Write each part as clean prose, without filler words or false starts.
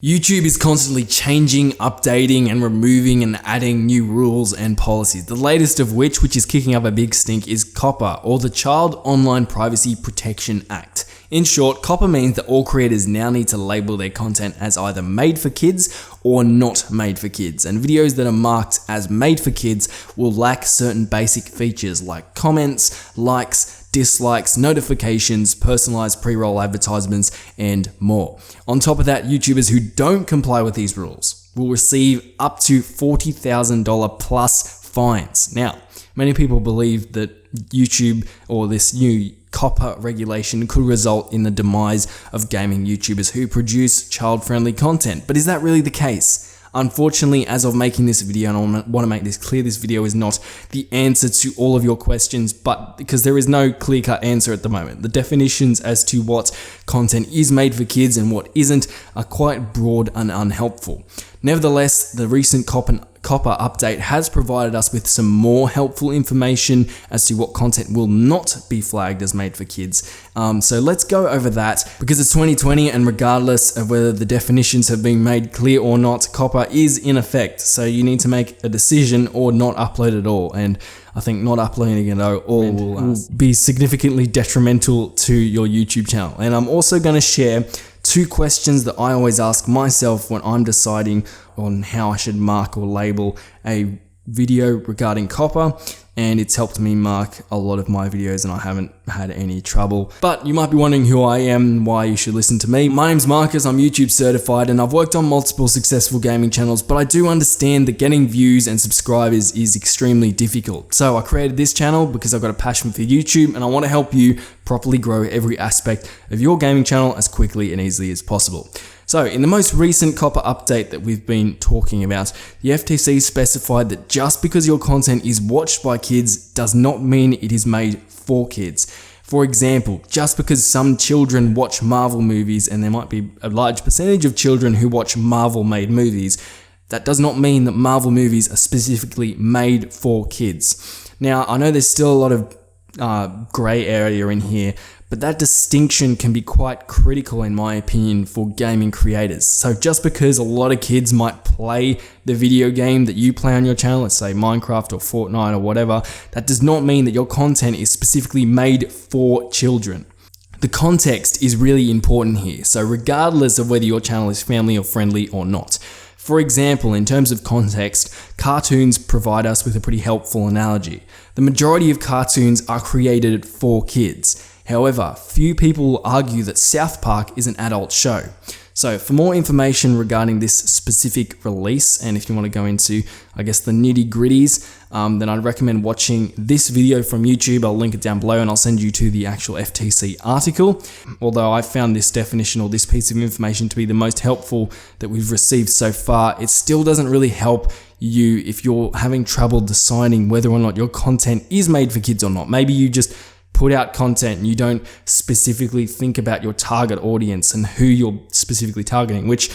YouTube is constantly changing, updating, and removing and adding new rules and policies. The latest of which is kicking up a big stink, is COPPA, or the Child Online Privacy Protection Act. In short, COPPA means that all creators now need to label their content as either made for kids or not made for kids, and videos that are marked as made for kids will lack certain basic features like comments, likes, dislikes, notifications, personalized pre-roll advertisements, and more. On top of that, YouTubers who don't comply with these rules will receive up to $40,000 plus fines. Now, many people believe that YouTube or this new COPPA regulation could result in the demise of gaming YouTubers who produce child-friendly content. But is that really the case? Unfortunately, as of making this video, and I want to make this clear, this video is not the answer to all of your questions, but because there is no clear-cut answer at the moment. The definitions as to what content is made for kids and what isn't are quite broad and unhelpful. Nevertheless, the recent COPPA update has provided us with some more helpful information as to what content will not be flagged as made for kids. So let's go over that, because it's 2020 and regardless of whether the definitions have been made clear or not, COPPA is in effect. So you need to make a decision or not upload at all. And I think not uploading at all will be significantly detrimental to your YouTube channel. And I'm also going to share 2 questions that I always ask myself when I'm deciding on how I should mark or label a video regarding COPPA, and it's helped me mark a lot of my videos and I haven't had any trouble. But you might be wondering who I am, why you should listen to me. My name's Marcus, I'm YouTube certified, and I've worked on multiple successful gaming channels, but I do understand that getting views and subscribers is extremely difficult. So I created this channel because I've got a passion for YouTube and I want to help you properly grow every aspect of your gaming channel as quickly and easily as possible. So in the most recent COPPA update that we've been talking about, the FTC specified that just because your content is watched by kids does not mean it is made for kids. For example, just because some children watch Marvel movies, and there might be a large percentage of children who watch Marvel-made movies, that does not mean that Marvel movies are specifically made for kids. Now, I know there's still a lot of grey area in here, but that distinction can be quite critical in my opinion for gaming creators. So just because a lot of kids might play the video game that you play on your channel, let's say Minecraft or Fortnite or whatever, that does not mean that your content is specifically made for children. The context is really important here, so regardless of whether your channel is family or friendly or not. For example, in terms of context, cartoons provide us with a pretty helpful analogy. The majority of cartoons are created for kids. However, few people will argue that South Park is an adult show. So for more information regarding this specific release, and if you want to go into, I guess, the nitty gritties, then I'd recommend watching this video from YouTube. I'll link it down below and I'll send you to the actual FTC article. Although I found this definition or this piece of information to be the most helpful that we've received so far, it still doesn't really help you if you're having trouble deciding whether or not your content is made for kids or not. Maybe you just put out content and you don't specifically think about your target audience and who you're specifically targeting, which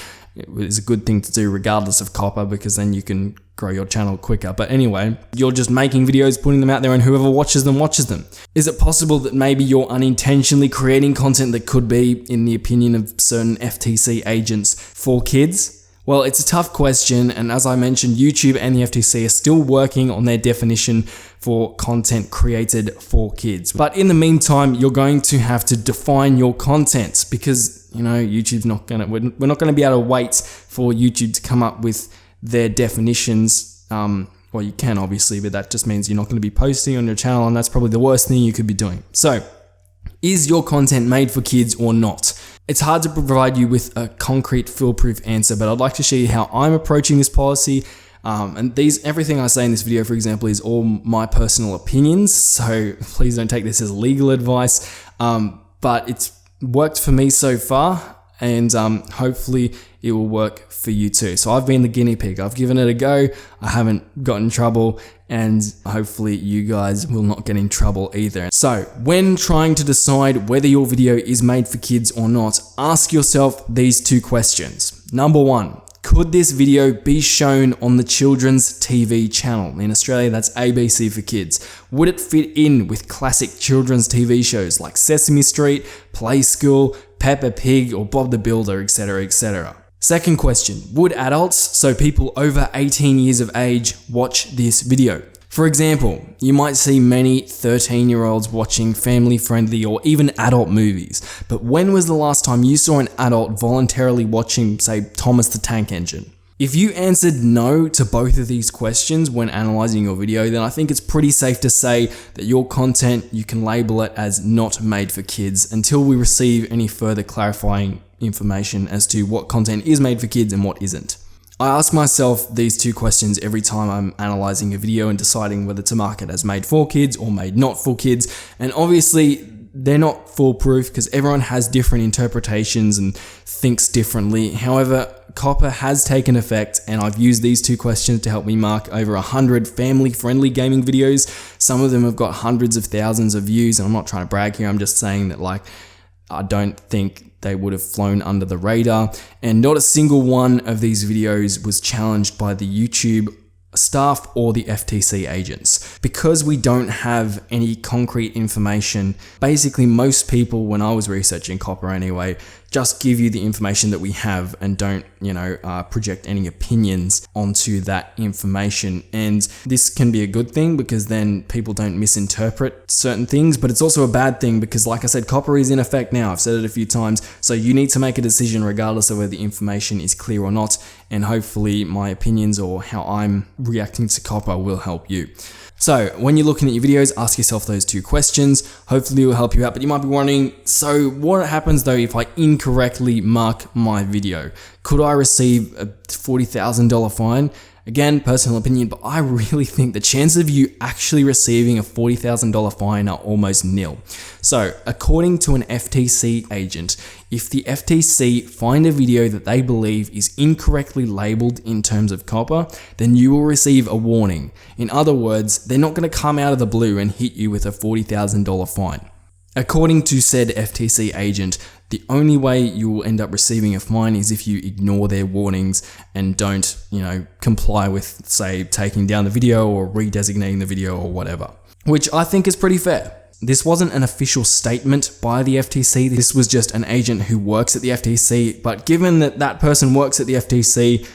is a good thing to do regardless of COPPA, because then you can grow your channel quicker. But anyway, you're just making videos, putting them out there, and whoever watches them, watches them. Is it possible that maybe you're unintentionally creating content that could be, in the opinion of certain FTC agents, for kids? Well, it's a tough question, and as I mentioned, YouTube and the FTC are still working on their definition for content created for kids. But in the meantime, you're going to have to define your content, because, you know, YouTube's not gonna, we're not gonna be able to wait for YouTube to come up with their definitions. Well, you can obviously, but that just means you're not gonna be posting on your channel, and that's probably the worst thing you could be doing. So, is your content made for kids or not? It's hard to provide you with a concrete, foolproof answer, but I'd like to show you how I'm approaching this policy. And everything I say in this video, for example, is all my personal opinions, so please don't take this as legal advice. But it's worked for me so far, and hopefully it will work for you too. So I've been the guinea pig. I've given it a go. I haven't gotten in trouble, and hopefully you guys will not get in trouble either. So when trying to decide whether your video is made for kids or not, ask yourself these 2 questions. Number 1, could this video be shown on the children's TV channel? In Australia, that's ABC for Kids. Would it fit in with classic children's TV shows like Sesame Street, Play School, Peppa Pig, or Bob the Builder, etc., etc.? Second question, would adults, so people over 18 years of age, watch this video? For example, you might see many 13-year-olds watching family-friendly or even adult movies, but when was the last time you saw an adult voluntarily watching, say, Thomas the Tank Engine? If you answered no to both of these questions when analyzing your video, then I think it's pretty safe to say that your content, you can label it as not made for kids until we receive any further clarifying information as to what content is made for kids and what isn't. I ask myself these two questions every time I'm analyzing a video and deciding whether to mark it as made for kids or made not for kids. And obviously, they're not foolproof because everyone has different interpretations and thinks differently. However, COPPA has taken effect, and I've used these two questions to help me mark over 100 family-friendly gaming videos. Some of them have got hundreds of thousands of views, and I'm not trying to brag here. I'm just saying that, like, I don't think they would have flown under the radar, and not a single one of these videos was challenged by the YouTube staff or the FTC agents. Because we don't have any concrete information, basically most people, when I was researching COPPA anyway, just give you the information that we have and don't, project any opinions onto that information. And this can be a good thing because then people don't misinterpret certain things, but it's also a bad thing because, like I said, COPPA is in effect now. I've said it a few times, so you need to make a decision regardless of whether the information is clear or not, and hopefully my opinions or how I'm reacting to COPPA will help you. So when you're looking at your videos, ask yourself those two questions. Hopefully it will help you out, but you might be wondering, so what happens though if I incorrectly mark my video? Could I receive a $40,000 fine? Again, personal opinion, but I really think the chances of you actually receiving a $40,000 fine are almost nil. So, according to an FTC agent, if the FTC find a video that they believe is incorrectly labeled in terms of COPPA, then you will receive a warning. In other words, they're not going to come out of the blue and hit you with a $40,000 fine. According to said FTC agent, the only way you will end up receiving a fine is if you ignore their warnings and don't, comply with, say, taking down the video or redesignating the video or whatever, which I think is pretty fair. This wasn't an official statement by the FTC. This was just an agent who works at the FTC. But given that that person works at the FTC,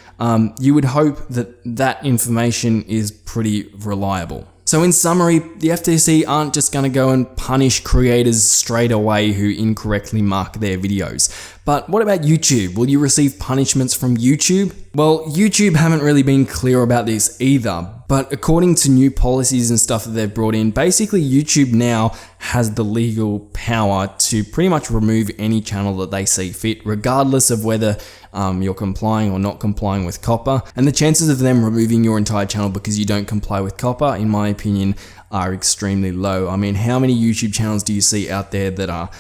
you would hope that that information is pretty reliable. So in summary, the FTC aren't just going to go and punish creators straight away who incorrectly mark their videos. But what about YouTube? Will you receive punishments from YouTube? Well, YouTube haven't really been clear about this either, but according to new policies and stuff that they've brought in, basically YouTube now has the legal power to pretty much remove any channel that they see fit, regardless of whether you're complying or not complying with COPPA. And the chances of them removing your entire channel because you don't comply with COPPA, in my opinion, are extremely low. I mean, how many YouTube channels do you see out there that are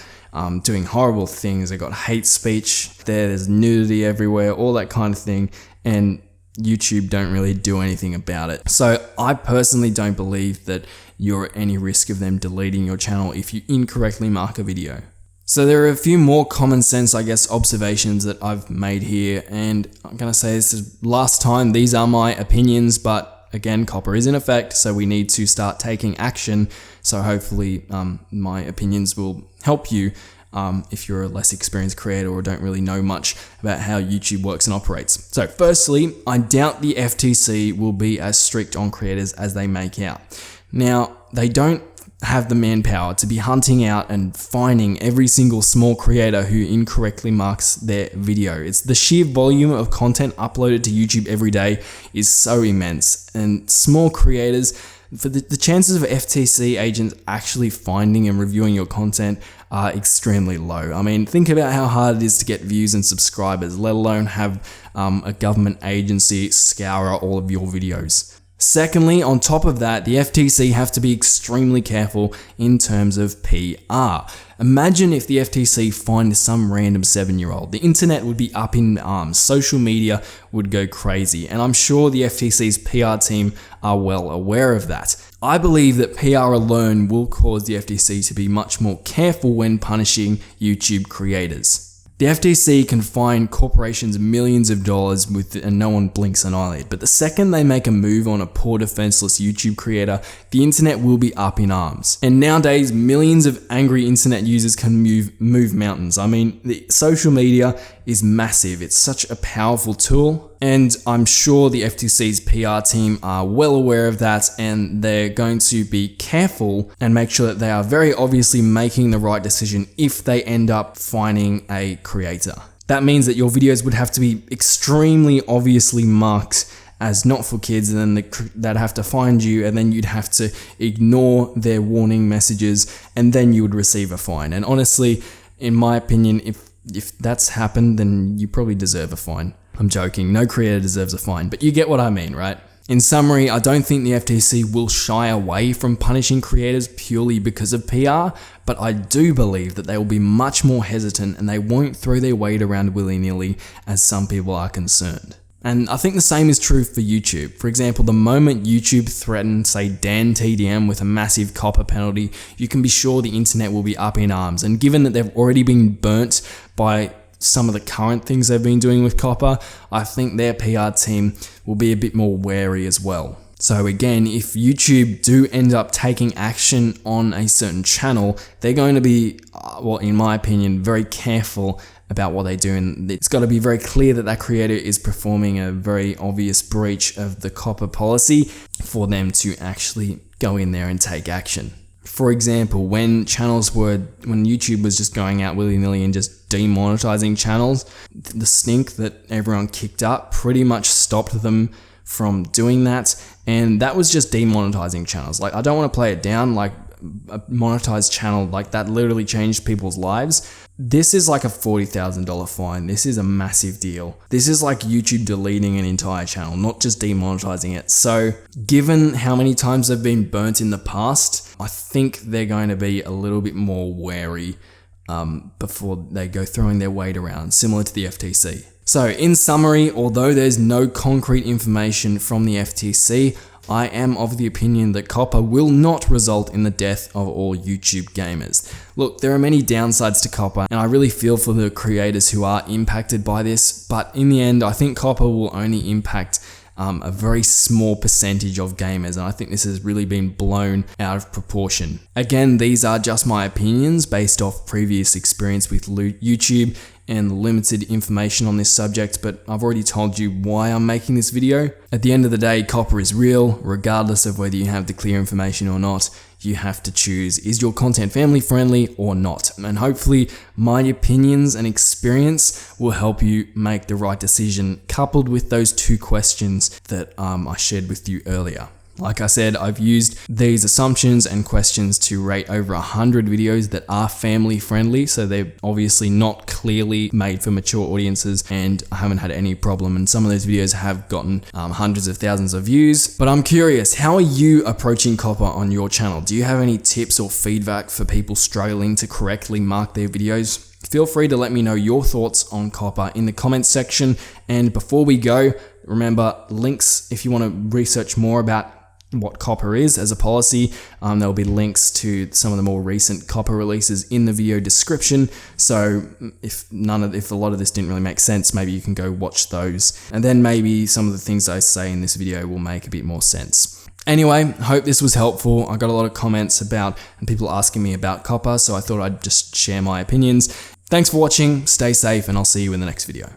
doing horrible things? They've got hate speech, there's nudity everywhere, all that kind of thing, and YouTube don't really do anything about it. So I personally don't believe that you're at any risk of them deleting your channel if you incorrectly mark a video. So there are a few more common sense, observations that I've made here, and I'm going to say this is last time, these are my opinions, but again, COPPA is in effect, so we need to start taking action. So hopefully my opinions will help you if you're a less experienced creator or don't really know much about how YouTube works and operates. So firstly, I doubt the FTC will be as strict on creators as they make out. Now, they don't have the manpower to be hunting out and finding every single small creator who incorrectly marks their video. It's the sheer volume of content uploaded to YouTube every day is so immense, and small creators, for the chances of FTC agents actually finding and reviewing your content are extremely low. I mean, think about how hard it is to get views and subscribers, let alone have a government agency scour all of your videos. Secondly, on top of that, the FTC have to be extremely careful in terms of PR. Imagine if the FTC fined some random 7-year-old. The internet would be up in arms. Social media would go crazy. And I'm sure the FTC's PR team are well aware of that. I believe that PR alone will cause the FTC to be much more careful when punishing YouTube creators. The FTC can fine corporations millions of dollars and no one blinks an eyelid. But the second they make a move on a poor defenseless YouTube creator, the internet will be up in arms. And nowadays, millions of angry internet users can move mountains. I mean, the social media is massive. It's such a powerful tool. And I'm sure the FTC's PR team are well aware of that, and they're going to be careful and make sure that they are very obviously making the right decision if they end up fining a creator. That means that your videos would have to be extremely obviously marked as not for kids, and then they'd have to find you, and then you'd have to ignore their warning messages, and then you would receive a fine. And honestly, in my opinion, if that's happened, then you probably deserve a fine. I'm joking, no creator deserves a fine, but you get what I mean, right? In summary, I don't think the FTC will shy away from punishing creators purely because of PR, but I do believe that they will be much more hesitant and they won't throw their weight around willy-nilly as some people are concerned. And I think the same is true for YouTube. For example, the moment YouTube threatened, say, Dan TDM with a massive COPPA penalty, you can be sure the internet will be up in arms. And given that they've already been burnt by some of the current things they've been doing with COPPA, I think their PR team will be a bit more wary as well. So again, if YouTube do end up taking action on a certain channel, they're going to be, well, in my opinion, very careful about what they do, and it's got to be very clear that that creator is performing a very obvious breach of the COPPA policy for them to actually go in there and take action. For example, when YouTube was just going out willy-nilly and just demonetizing channels, the stink that everyone kicked up pretty much stopped them from doing that, and that was just demonetizing channels. Like, I don't want to play it down, like a monetized channel like that literally changed people's lives. This is like a $40,000 fine. This is a massive deal. This is like YouTube deleting an entire channel, not just demonetizing it. So given how many times they've been burnt in the past, I think they're going to be a little bit more wary before they go throwing their weight around, similar to the FTC. So in summary, although there's no concrete information from the FTC, I am of the opinion that COPPA will not result in the death of all YouTube gamers. Look, there are many downsides to COPPA, and I really feel for the creators who are impacted by this, but in the end, I think COPPA will only impact a very small percentage of gamers, and I think this has really been blown out of proportion. Again, these are just my opinions based off previous experience with YouTube and limited information on this subject, but I've already told you why I'm making this video. At the end of the day, COPPA is real, regardless of whether you have the clear information or not. You have to choose, is your content family friendly or not? And hopefully my opinions and experience will help you make the right decision, coupled with those two questions that I shared with you earlier. Like I said, I've used these assumptions and questions to rate over 100 videos that are family friendly, so they're obviously not clearly made for mature audiences, and I haven't had any problem, and some of those videos have gotten hundreds of thousands of views. But I'm curious, how are you approaching COPPA on your channel? Do you have any tips or feedback for people struggling to correctly mark their videos? Feel free to let me know your thoughts on COPPA in the comments section. And before we go, remember, links if you want to research more about what COPPA is as a policy. There'll be links to some of the more recent COPPA releases in the video description. So if a lot of this didn't really make sense, maybe you can go watch those. And then maybe some of the things I say in this video will make a bit more sense. Anyway, hope this was helpful. I got a lot of comments about and people asking me about COPPA, so I thought I'd just share my opinions. Thanks for watching, stay safe, and I'll see you in the next video.